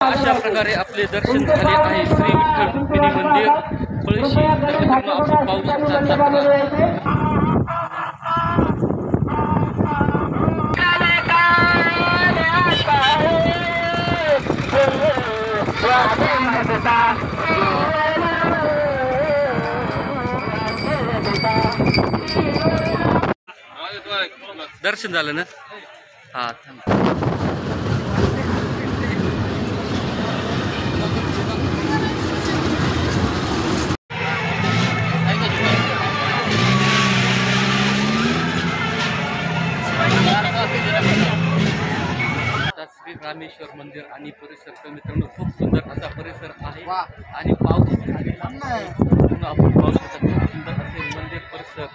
अशा प्रकारे आपले दर्शन झाले आहे श्री विठ्ठल रुक्मिणी मंदिर पळशी। तर मित्रांनो आपण पाहू शकता दर्शन झालं ना। हा श्री रामेश्वर मंदिर आणि परिसर। तर मित्रांनो खूप सुंदर असा परिसर आहे आणि पाऊस आपण पाहू शकता खूप सुंदर असे मंदिर परिसर।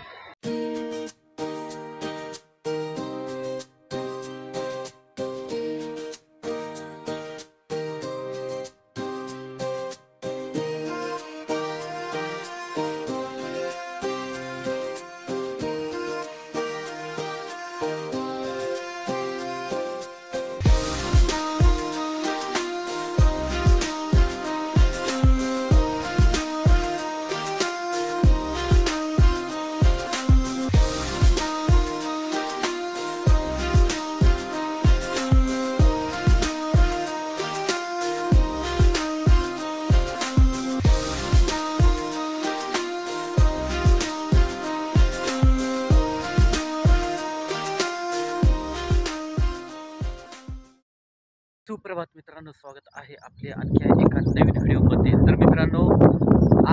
सुप्रभात मित्रांनो, स्वागत आहे आपले आणखी एका नवीन व्हिडिओमध्ये। तर मित्रांनो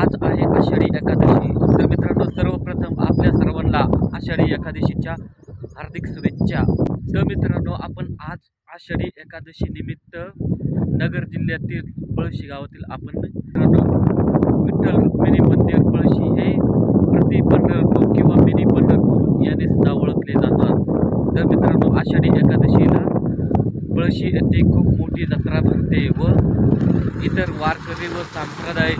आज आहे आषाढी एकादशी। तर मित्रांनो सर्वप्रथम आपल्या सर्वांना आषाढी एकादशीच्या हार्दिक शुभेच्छा। तर मित्रांनो आपण आज आषाढी एकादशी निमित्त नगर जिल्ह्यातील पळशी गावातील आपण मित्रांनो विठ्ठल रुक्मिणी मंदिर पळशी हे प्रति पंढरपूर किंवा मिनी पंढरपूर याने सुद्धा ओळखले जातात। तर मित्रांनो आषाढी एकादशीला पळशी येथे खूप मोठी जत्रा भरते व इतर वारकरी व सांप्रदायिक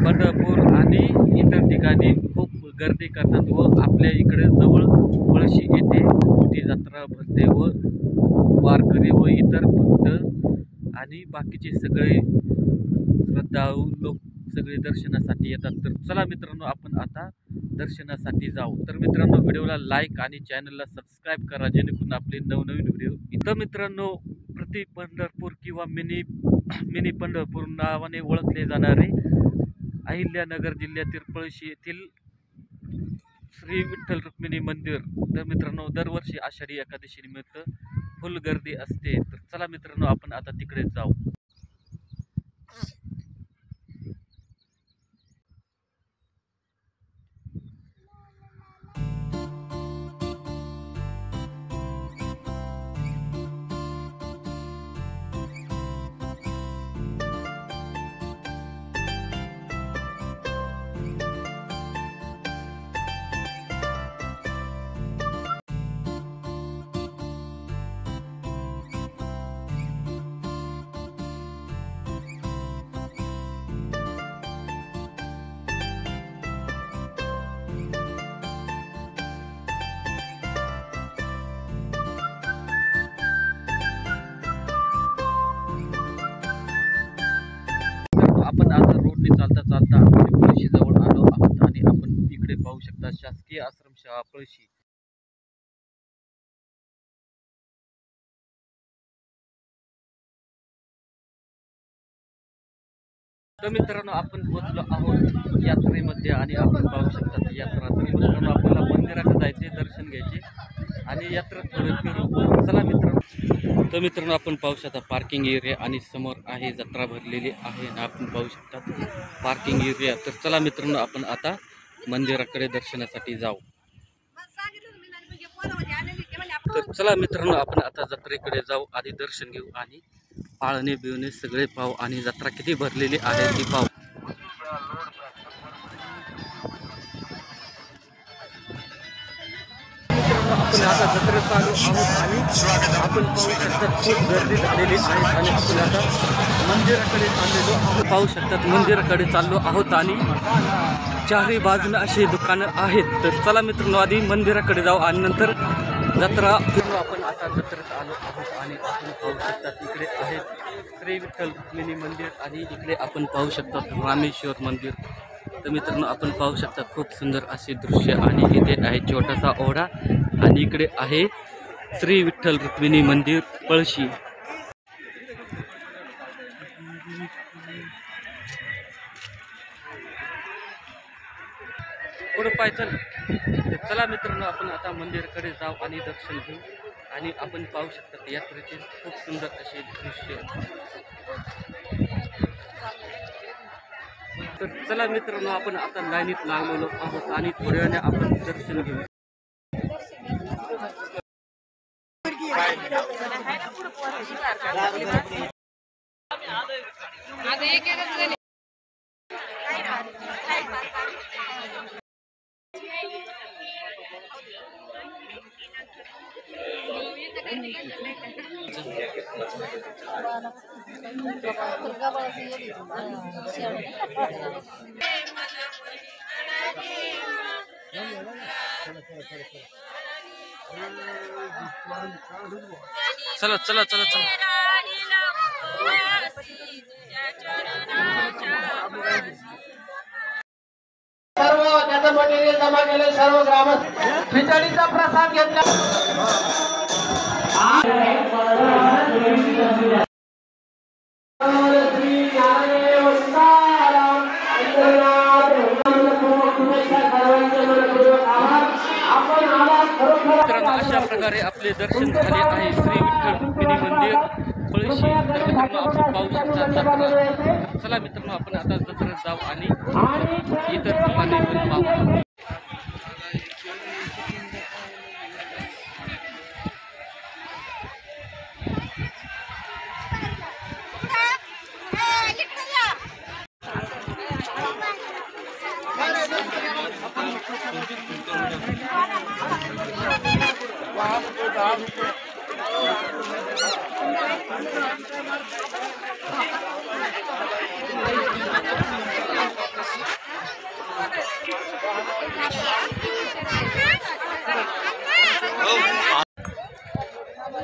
पंढरपूर आणि इतर ठिकाणी खूप गर्दी करतात व आपल्या इकडे जवळ पळशी येथे मोठी जत्रा भरते व वारकरी व इतर भक्त आणि बाकीचे सगळे श्रद्धाळू लोक सगळे दर्शनासाठी येतात। तर चला मित्रांनो आपण आता दर्शनासाठी जाऊ। तर मित्रांनो व्हिडिओला लाईक आणि चॅनलला सबस्क्राईब करा जेणेकरून आपले नवनवीन व्हिडिओ इथं मित्रांनो प्रति पंढरपूर किंवा मिनी पंढरपूर नावाने ओळखले जाणारे अहिल्यानगर जिल्ह्यातील पळशी येथील श्री विठ्ठल रुक्मिणी मंदिर। तर मित्रांनो दरवर्षी आषाढी एकादशी निमित्त फुल गर्दी असते। तर चला मित्रांनो आपण आता तिकडे जाऊ। आपण आता रोडने चालता चालता पळशी जवळ आलो आहोत आणि आपण इकडे पाहू शकता शासकीय आश्रमशाळा पळशी। तर मित्रांनो आपण पोहोचलो आहोत यात्रेमध्ये आणि आपण पाहू शकता यात्रा। तर मित्रांनो आपल्याला मंदिराकडे जायचे दर्शन घ्यायचे आणि यात्रा थोडं फिरू। चला मित्रांनो। तर मित्रांनो आपण पाहू शकता पार्किंग एरिया आणि समोर आहे जत्रा भरलेली आहे आणि आपण पाहू शकता पार्किंग एरिया। तर चला मित्रांनो आपण आता मंदिराकडे दर्शनासाठी जाऊ। तर चला मित्रांनो आपण आता जत्रेकडे जाऊ, आधी दर्शन घेऊ आणि पाळणे बिळणे सगळे पाहू आणि जत्रा किती भरलेली आहे ती पाहू। आपण आता जत्रेत आलो आहोत आणि आपण पाहू शकता खूप गर्दी झालेली आहे आणि आपण आता मंदिराकडे चाललेलो आहोत। पाहू शकतात मंदिराकडे चाललो आहोत आणि चारही बाजूने अशी दुकानं आहेत। तर चला मित्रांनो आधी मंदिराकडे जाऊ आणि नंतर जत्रा आपण आता जत्रेत आलो आहोत आणि आपण पाहू शकता इकडे आहे श्री विठ्ठल रुक्मिणी मंदिर आणि इकडे आपण पाहू शकता रामेश्वर मंदिर। तर मित्रांनो आपण पाहू शकता खूप सुंदर असे दृश्य आणि इथे आहे छोटासा ओढा आणि इकडे आहे श्री विठ्ठल रुक्मिणी मंदिर पळशी। पुढे पाय चला मित्रांनो आपण आता मंदिराकडे जाऊ आणि दर्शन घेऊ आणि आपण पाहू शकता यात्रेचे खूप सुंदर असे दृश्य। तर चला मित्रांनो आपण आता लाईनीत लागलेलो आहोत आणि थोड्या वेळाने आपण दर्शन घेऊ। चला चला चला चला सर्व त्याचं मटेरियल जमा केले सर्व ग्रामस्थ खिचडीचा प्रसाद घेतला। अशा प्रकारे आपले दर्शन झाले आहे श्री विठ्ठल रुक्मिणी मंदिर पळशी। तर मित्रांनो आपण पाहू शकता जत्रा। चला मित्रांनो आपण आता जत्रेत जाऊ आणि इतर ठिकाणी पण पाहू।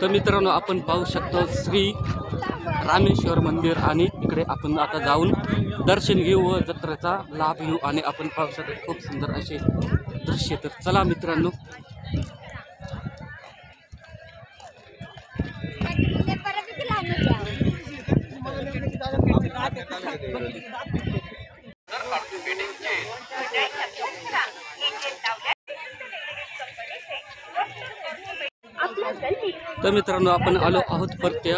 तर मित्रांनो आपण पाहू शकतो श्री रामेश्वर मंदिर आणि इकडे आपण आता जाऊन दर्शन घेऊ व जत्रेचा लाभ घेऊ आणि आपण पाहू शकतो खूप सुंदर असे दृश्य। तर चला मित्रांनो तर मित्रांनो आपण आलो आहोत परत्या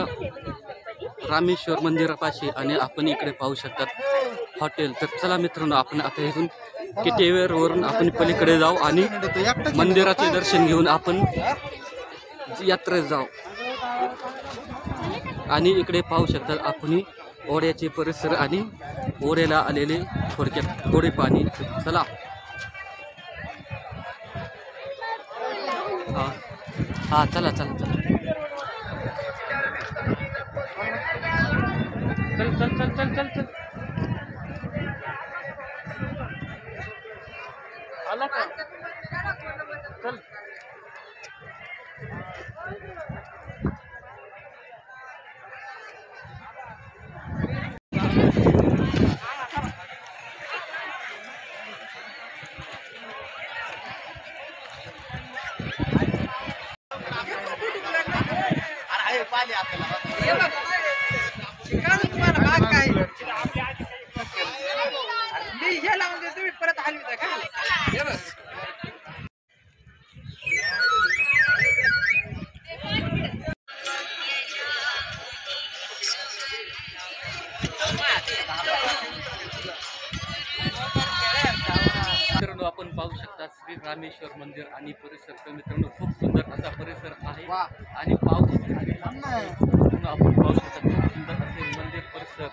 रामेश्वर मंदिरापाशी आणि आपण इकडे पाहू शकतात हॉटेल। तर चला मित्रांनो आपण आता इथून किटेवेर वरून आपण पलीकडे जाऊ आणि मंदिराचे दर्शन घेऊन आपण यात्रेत जाऊ आणि इकडे पाहू शकतात आपण ओढ्याचे परिसर आणि ओढ्याला आलेले थोडक्यात गोडे पाणी। चला हा चला चला चला चल चल चल चल चल चल आला का चल। मित्रांनो आपण पाहू शकता श्री रामेश्वर मंदिर आणि परिसर। तर मित्रांनो खूप सुंदर असा परिसर आहे आणि पाऊस आपण पाहू शकता खूप सुंदर असे मंदिर परिसर।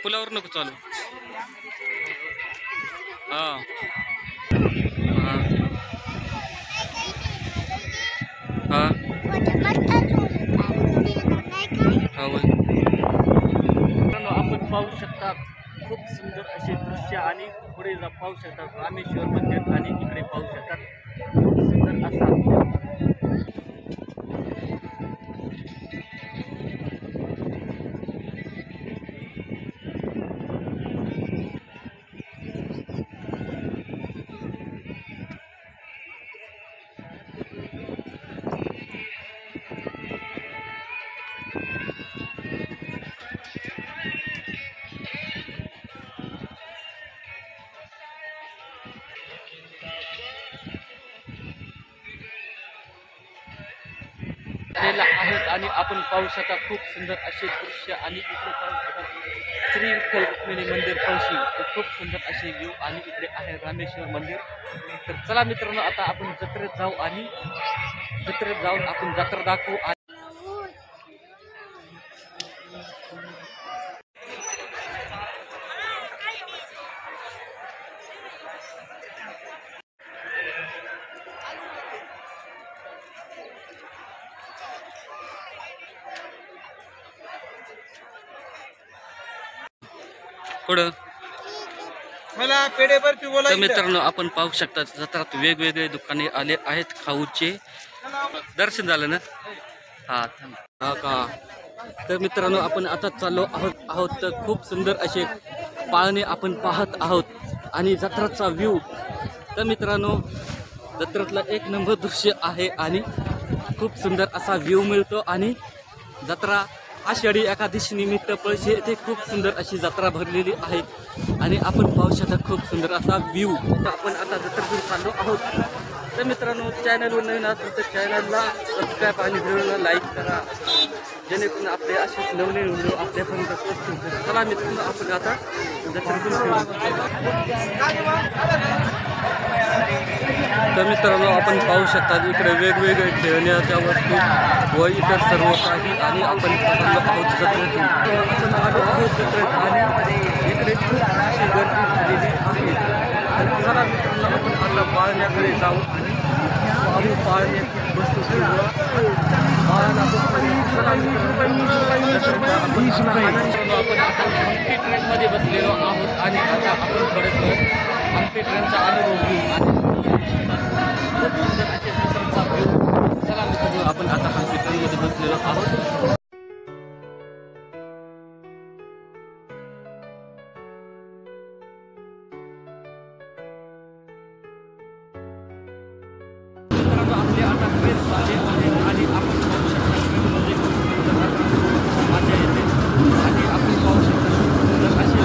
पुलावर नको चालू। हां हां आपण पाहू शकता खूप सुंदर असे दृश्य आणि पुढे पाहू शकतात रामेश्वर मंदिर आणि इकडे पाहू शकतात खूप सुंदर असा आहेत आणि आपण पाहू शकता खूप सुंदर असे दृश्य आणि इकडे पाहू शकता श्री विठ्ठल रुक्मिणी मंदिर पळशी खूप सुंदर असे व्ह्यू आणि इकडे आहे रामेश्वर मंदिर. तर चला मित्रांनो आता आपण जत्रेत जाऊ आणि जत्रेत जाऊन आपण जत्रा दाखवू. पुढं मला पेढे बर्फी बोला. तर मित्रांनो आपण पाहू शकता जत्रात वेगवेगळे दुकाने आले आहेत खाऊचे. दर्शन झालं ना? हा का. तर मित्रांनो आपण आता चाललो आहोत तर खूप सुंदर असे पाळणे आपण पाहत आहोत आणि जत्राचा व्ह्यू. तर मित्रांनो जत्रातला एक नंबर दृश्य आहे आणि खूप सुंदर असा व्ह्यू मिळतो आणि जत्रा आषाढी एकादशी निमित्त पळशी येथे खूप सुंदर अशी जत्रा भरलेली आहे आणि आपण पाहू शकता खूप सुंदर असा व्ह्यू. तर आपण आता जत्रेतून चाललो आहोत. तर मित्रांनो चॅनलवर नवीन असेल तर चॅनलला सबस्क्राईब आणि व्हिडिओला लाईक करा जेणेकरून आपले असेच नवनवीन व्हिडिओ आपल्यापर्यंत पोहोचतील. चला मित्रांनो आपण आता जत्रेतून तर मित्रांनो आपण पाहू शकता इकडे वेगवेगळे खेळण्याच्या वस्तू व इतर सर्व काही आणि आपण आहोत जत्रेतून. आपण आलो आहोत जत्रेत आणि इकडे खूप अशी गर्दी झालेली आहे. तर चला मित्रांनो आपण आता पाळण्याकडे जाऊ आणि पाहू पाळण्याची वस्तू पाळणा आपण आता हम्पी ट्रेनमध्ये बसलेलो आहोत आणि आता आपण परत हम्पी ट्रेनचा अनुभव घेऊ. चला मित्रांनो आपण आता हम्पी ट्रेनमध्ये बसलेलो आहोत. आपले आता ट्रेन झाले आहे आणि आपण पाहू शकता ट्रेनमध्ये मजा येते आणि आपण पाहू शकता सुंदर असे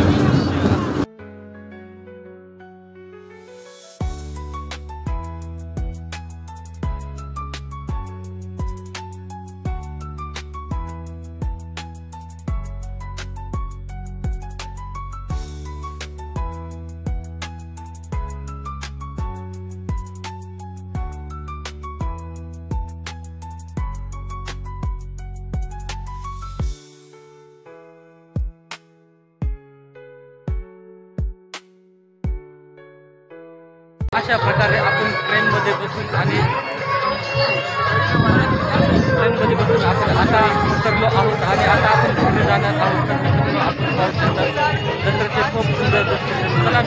अशा प्रकारे आपण ट्रेनमध्ये बसून आणि आपण आता उतरलो आहोत आणि आता आपण पुढे जाणार आहोत. तर आपण पाहू शकता जत्रेचे खूप सुंदर दृश्य. चला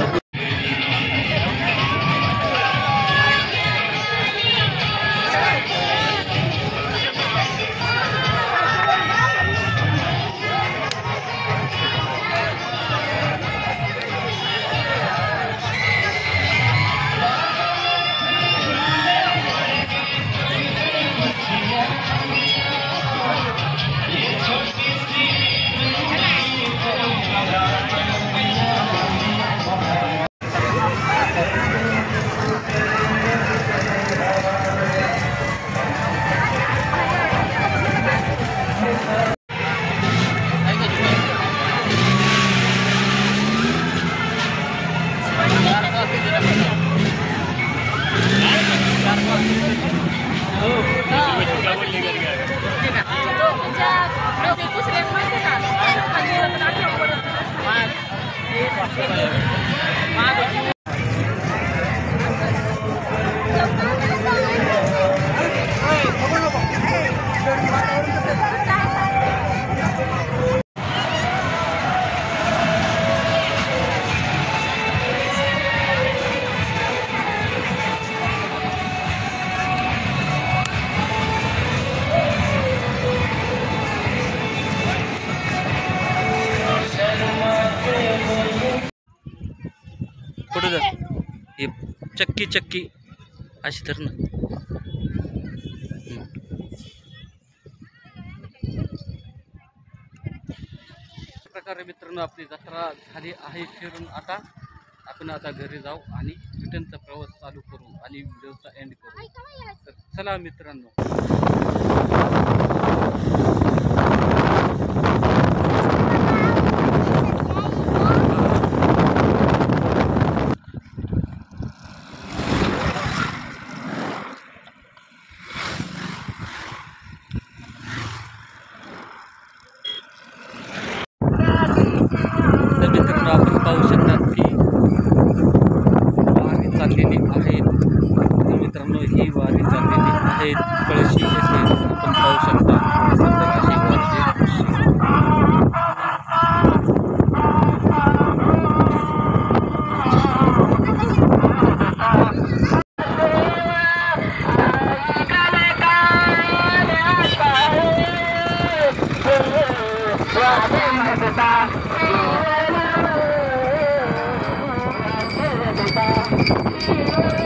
हे चक्की चक्की अशी तर ना. प्रकारे मित्रांनो आपली जत्रा झाली आहे फिरून. आता आपण आता घरी जाऊ आणि रिटर्नचा प्रवास चालू करू आणि व्हिडिओचा एंड करू. तर चला मित्रांनो. तर मित्रांनो आपण पाहू शकता की वारी चाललेली आहेत. तर मित्रांनो ही वारी चाललेली आहेत कळशी येथे आपण पाहू शकता. सुंदर अशी वारी. Thank you.